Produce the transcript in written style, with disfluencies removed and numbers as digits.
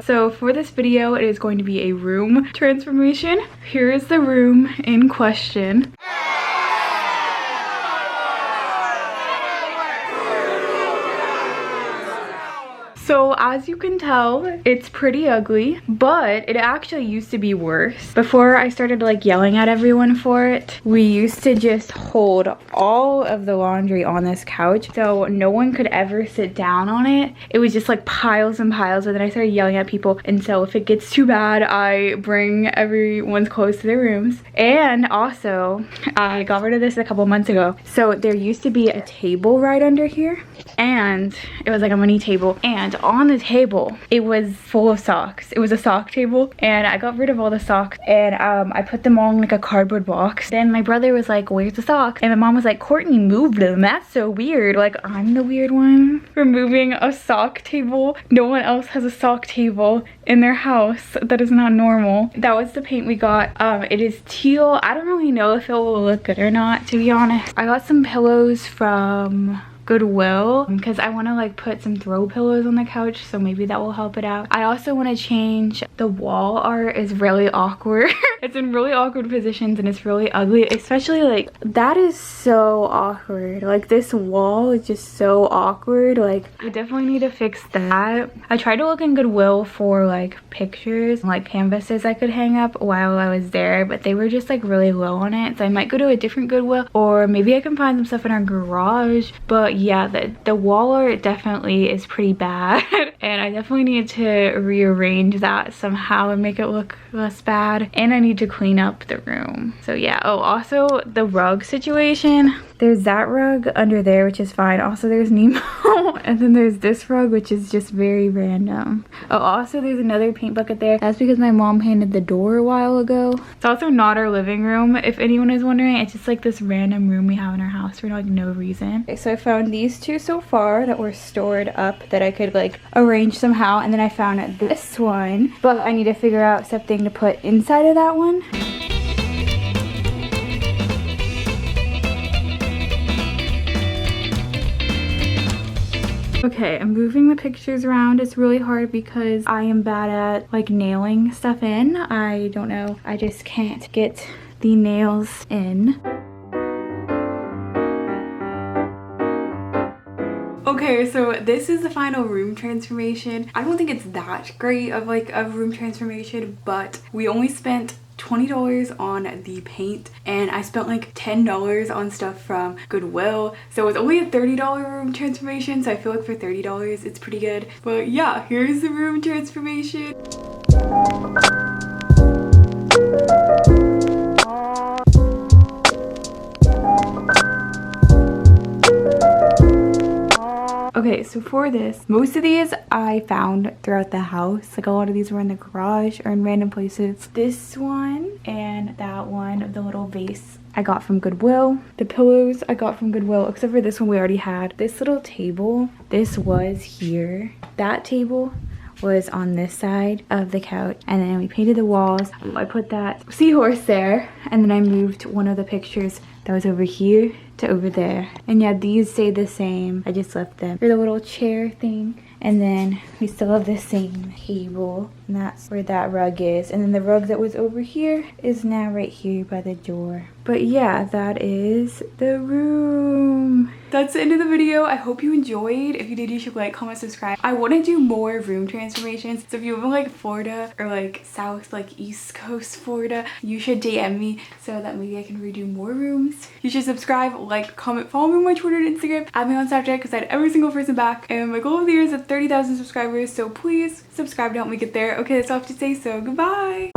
So for this video, it is going to be a room transformation. Here is the room in question. So as you can tell, it's pretty ugly, but it actually used to be worse. Before I started like yelling at everyone for it, we used to just hold all of the laundry on this couch, so no one could ever sit down on it. It was just like piles and piles, and then I started yelling at people, and so if it gets too bad, I bring everyone's clothes to their rooms. And also, I got rid of this a couple months ago. So there used to be a table right under here, and it was like a mini table, and on the table it was full of socks. It was a sock table, and I got rid of all the socks, and I put them all in like a cardboard box. Then my brother was like, where's the socks? And my mom was like, Courtney moved them. That's so weird. Like, I'm the weird one for moving a sock table. No one else has a sock table in their house. That is not normal. That was the paint we got. It is teal. I don't really know if it will look good or not, to be honest. I got some pillows from Goodwill because I want to like put some throw pillows on the couch, so maybe that will help it out. I also want to change the wall art. Is really awkward. It's in really awkward positions and it's really ugly, especially like that is so awkward. Like this wall is just so awkward. Like I definitely need to fix that. I tried to look in Goodwill for like pictures, like canvases I could hang up while I was there, but they were just like really low on it, so I might go to a different Goodwill, or maybe I can find some stuff in our garage. But yeah, the wall art definitely is pretty bad and I definitely need to rearrange that somehow and make it look less bad, and I need to clean up the room. So yeah. Oh, also the rug situation. There's that rug under there, which is fine. Also there's Nemo and then there's this rug, which is just very random. Oh, also there's another paint bucket there. That's because my mom painted the door a while ago. It's also not our living room, if anyone is wondering. It's just like this random room we have in our house for like no reason. Okay, so I found these two so far that were stored up that I could like arrange somehow, and then I found this one, but I need to figure out something to put inside of that one. Okay, I'm moving the pictures around. It's really hard because I am bad at like nailing stuff in. I don't know. I just can't get the nails in. Okay, so this is the final room transformation. I don't think it's that great of like a room transformation, but we only spent $20 on the paint and I spent like $10 on stuff from Goodwill, so it was only a $30 room transformation, so I feel like for $30 it's pretty good. But yeah, here's the room transformation. Okay, so for this, most of these I found throughout the house. Like a lot of these were in the garage or in random places. This one and that one, the little vase, I got from Goodwill. The pillows I got from Goodwill, except for this one we already had. This little table, this was here. That table was on this side of the couch, and then we painted the walls. I put that seahorse there, and then I moved one of the pictures that was over here to over there. And yeah, these stayed the same. I just left them for the little chair thing. And then we still have the same table, and that's where that rug is. And then the rug that was over here is now right here by the door. But yeah, that is the room. That's the end of the video. I hope you enjoyed. If you did, you should like, comment, subscribe. I want to do more room transformations, so if you live in like Florida or like south, like East Coast Florida, you should DM me so that maybe I can redo more rooms. You should subscribe, like, comment, follow me on my Twitter and Instagram, add me on Snapchat because I had every single person back, and my goal of the year is at 30,000 subscribers, so please subscribe to help me get there. Okay, that's all I have to say, so goodbye.